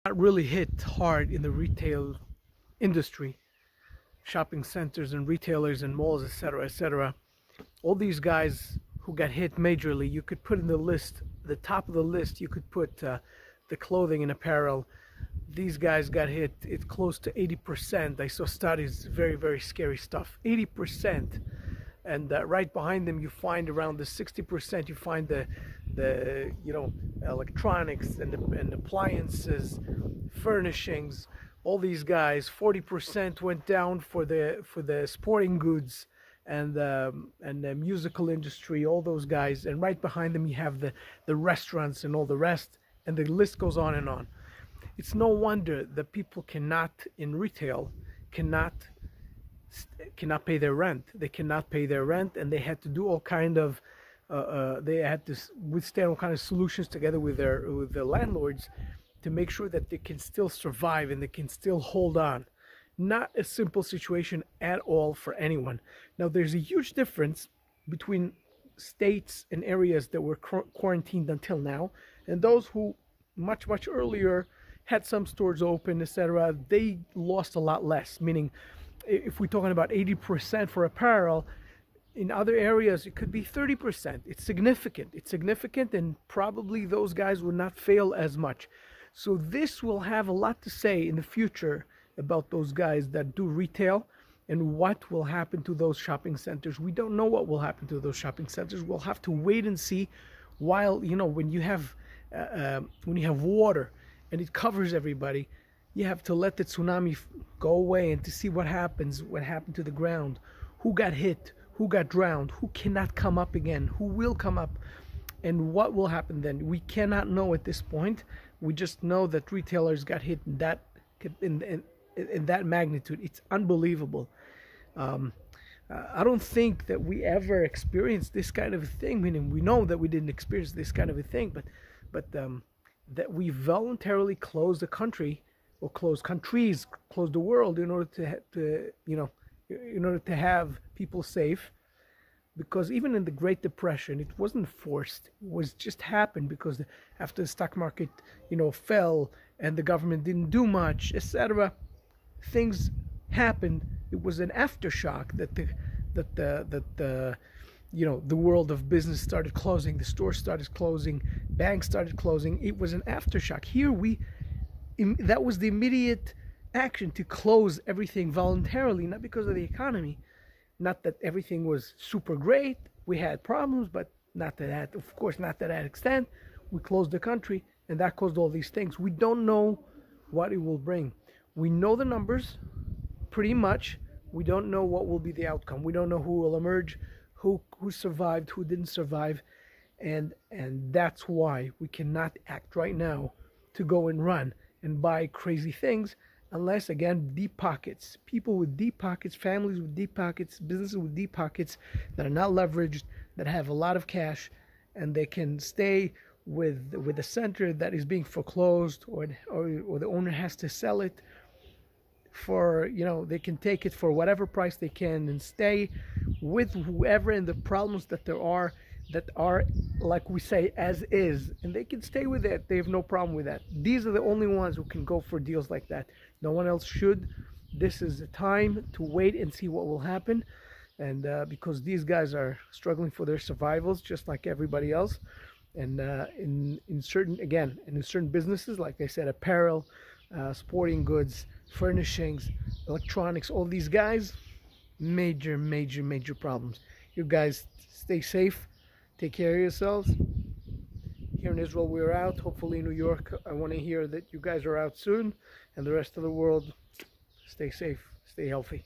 got really hit hard in the retail industry, shopping centers and retailers and malls, etc., etc. All these guys who got hit majorly, you could put in the list, the top of the list, you could put the clothing and apparel. These guys got hit. It's close to 80%. I saw studies, very, very scary stuff. 80%. And right behind them, you find around the 60%. You find the electronics and appliances, furnishings. All these guys. 40% went down for the sporting goods and the musical industry. All those guys. And right behind them, you have the restaurants and all the rest. And the list goes on and on. It's no wonder that people in retail cannot pay their rent. They cannot pay their rent, and they had to do all kind of they had to withstand all kind of solutions together with their landlords to make sure that they can still survive and they can still hold on. Not a simple situation at all for anyone. Now, there's a huge difference between states and areas that were quarantined until now and those who much earlier had some stores open, etc. They lost a lot less, meaning if we're talking about 80% for apparel, in other areas it could be 30%. It's significant, and probably those guys will not fail as much. So this will have a lot to say in the future about those guys that do retail and what will happen to those shopping centers. We don't know what will happen to those shopping centers. We'll have to wait and see. While when you have water and it covers everybody, you have to let the tsunami go away and to see what happened to the ground, who got hit, who got drowned, who cannot come up again, who will come up, and what will happen then. We cannot know at this point. We just know that retailers got hit in that magnitude. It's unbelievable. I don't think that we ever experienced this kind of a thing. Meaning, we know that we didn't experience this kind of a thing, but that we voluntarily closed the country, or closed countries, closed the world in order to have people safe. Because even in the Great Depression, it wasn't forced. It was just happened because after the stock market, fell and the government didn't do much, etc. Things happened. It was an aftershock that the world of business started closing, the stores started closing, banks started closing. It was an aftershock. Here that was the immediate action to close everything voluntarily, not because of the economy. Not that everything was super great. We had problems, but not to that extent. We closed the country, and that caused all these things. We don't know what it will bring. We know the numbers, pretty much. We don't know what will be the outcome. We don't know who will emerge, who survived, who didn't survive, and that's why we cannot act right now to go and run and buy crazy things, unless, again, deep pockets, people with deep pockets, families with deep pockets, businesses with deep pockets that are not leveraged, that have a lot of cash, and they can stay with a center that is being foreclosed, or the owner has to sell it for, they can take it for whatever price they can and stay with whoever, and the problems that are like we say as is, and they can stay with it. They have no problem with that. These are the only ones who can go for deals like that. No one else should. This is the time to wait and see what will happen, and because these guys are struggling for their survivals just like everybody else. And in certain businesses, like I said, apparel, sporting goods, furnishings, electronics, all these guys, major problems. You guys stay safe, take care of yourselves. Here in Israel, we're out. Hopefully in New York, I want to hear that you guys are out soon, and the rest of the world, stay safe, stay healthy.